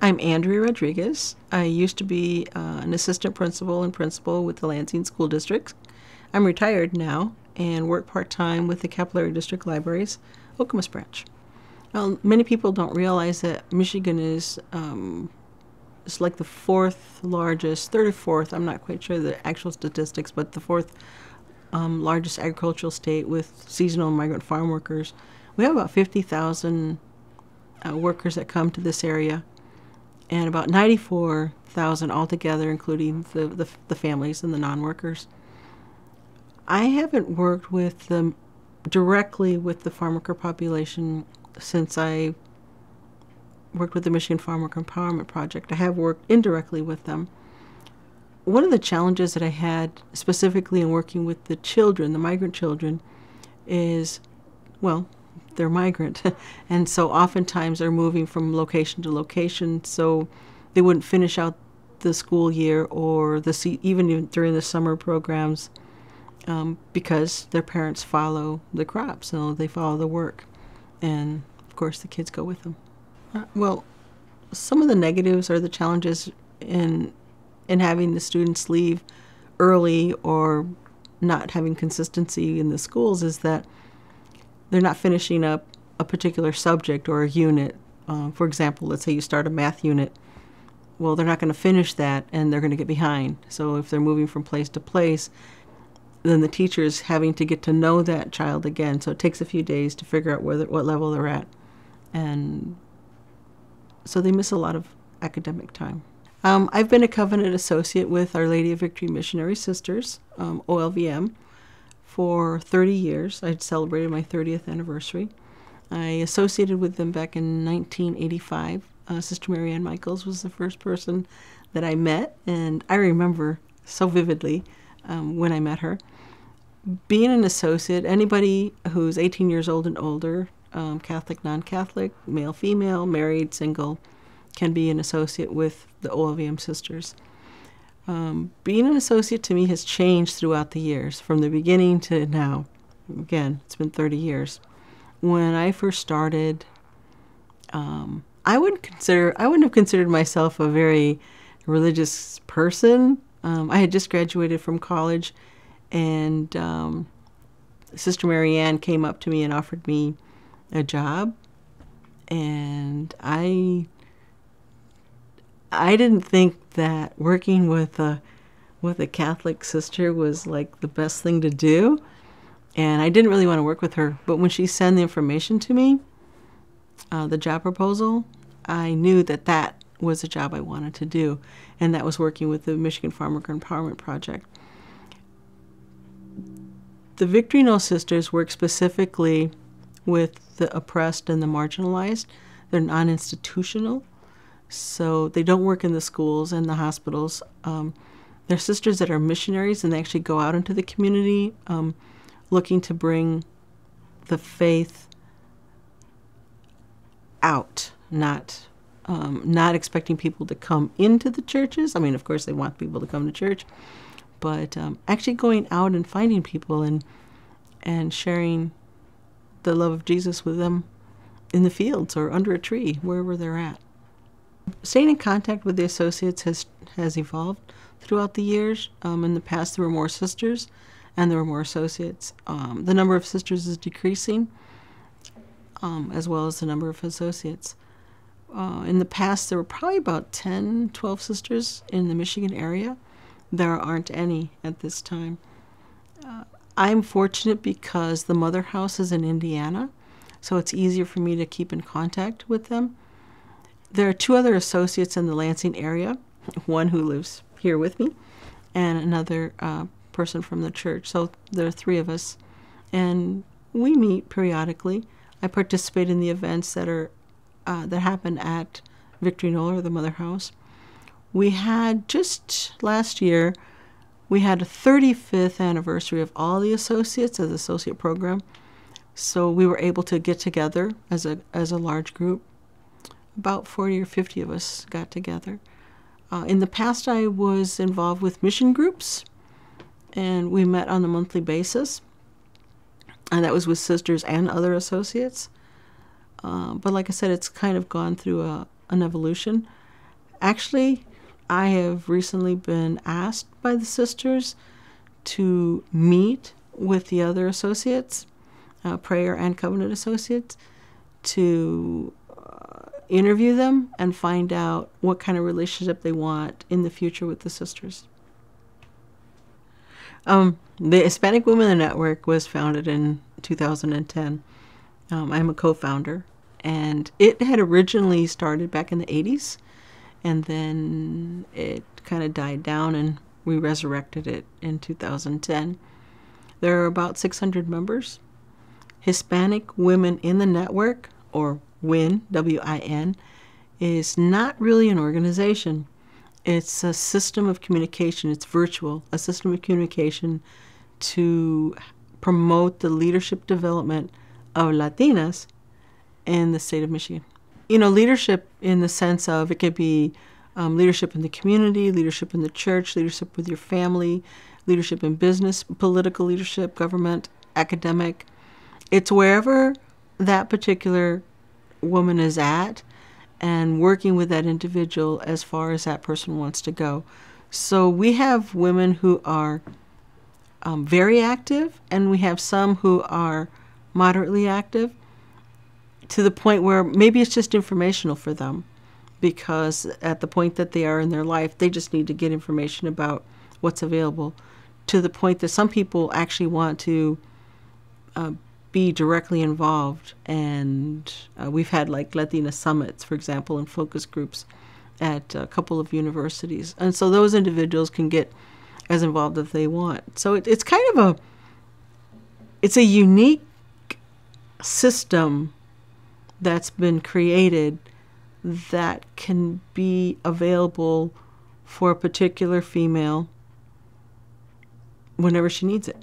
I'm Andrea Rodriguez. I used to be an assistant principal and principal with the Lansing School District. I'm retired now and work part-time with the Capillary District Libraries, Okemos branch. Well, many people don't realize that Michigan is it's like the fourth largest, third or fourth, I'm not quite sure the actual statistics, but the fourth largest agricultural state with seasonal and migrant farm workers. We have about 50,000 workers that come to this area, and about 94,000 altogether, including the families and the non-workers. I haven't worked with them directly with the farm worker population since I worked with the Michigan Farm Worker Empowerment Project. I have worked indirectly with them. One of the challenges that I had specifically in working with the children, the migrant children, is, well, they're migrant. And so oftentimes they're moving from location to location, so they wouldn't finish out the school year or even during the summer programs because their parents follow the crops, so they follow the work. And of course the kids go with them. Well, some of the negatives or the challenges in having the students leave early or not having consistency in the schools is that they're not finishing up a particular subject or a unit. For example, let's say you start a math unit. Well, they're not going to finish that and they're going to get behind. So if they're moving from place to place, then the teacher is having to get to know that child again. So it takes a few days to figure out what level they're at. And so they miss a lot of academic time. I've been a Covenant Associate with Our Lady of Victory Missionary Sisters, OLVM, for 30 years. I celebrated my 30th anniversary. I associated with them back in 1985. Sister Mary Ann Michaels was the first person that I met, and I remember so vividly when I met her. Being an associate, anybody who's 18 years old and older, Catholic, non-Catholic, male, female, married, single, can be an associate with the OLVM sisters. Being an associate to me has changed throughout the years, from the beginning to now. Again, it's been 30 years. When I first started, I wouldn't have considered myself a very religious person. I had just graduated from college, and Sister Mary Ann came up to me and offered me a job, and I didn't think that working with a Catholic sister was like the best thing to do, and I didn't really want to work with her. But when she sent the information to me, the job proposal, I knew that was a job I wanted to do, and that was working with the Michigan Farm Worker Empowerment Project. The Victory No Sisters work specifically with the oppressed and the marginalized. They're non-institutional, so they don't work in the schools and the hospitals. They're sisters that are missionaries, and they actually go out into the community looking to bring the faith out, not expecting people to come into the churches. I mean, of course, they want people to come to church, but actually going out and finding people and sharing the love of Jesus with them in the fields or under a tree, wherever they're at. Staying in contact with the associates has evolved throughout the years. In the past, there were more sisters and there were more associates. The number of sisters is decreasing, as well as the number of associates. In the past, there were probably about 10, 12 sisters in the Michigan area. There aren't any at this time. I'm fortunate because the mother house is in Indiana, so it's easier for me to keep in contact with them. There are two other associates in the Lansing area, one who lives here with me, and another person from the church. So there are three of us, and we meet periodically. I participate in the events that happen at Victory Knoll, or the Mother House. We had just last year, we had a 35th anniversary of all the associates as associate program. So we were able to get together as a large group. About 40 or 50 of us got together. In the past, I was involved with mission groups, and we met on a monthly basis. And that was with sisters and other associates. But like I said, it's kind of gone through an evolution. Actually, I have recently been asked by the sisters to meet with the other associates, prayer and covenant associates, to interview them and find out what kind of relationship they want in the future with the sisters. The Hispanic Women Network was founded in 2010. I'm a co-founder, and it had originally started back in the 80s, and then it kind of died down, and we resurrected it in 2010. There are about 600 members. Hispanic Women in the Network, or WIN, W-I-N, is not really an organization. It's a system of communication. It's virtual, a system of communication to promote the leadership development of Latinas in the state of Michigan. You know, leadership in the sense of it could be leadership in the community, leadership in the church, leadership with your family, leadership in business, political leadership, government, academic. It's wherever that particular woman is at and working with that individual as far as that person wants to go. So we have women who are very active, and we have some who are moderately active, to the point where maybe it's just informational for them, because at the point that they are in their life, they just need to get information about what's available, to the point that some people actually want to be directly involved. And we've had like Latina summits, for example, and focus groups at a couple of universities. And so those individuals can get as involved as they want. So it's kind of it's a unique system that's been created that can be available for a particular female whenever she needs it.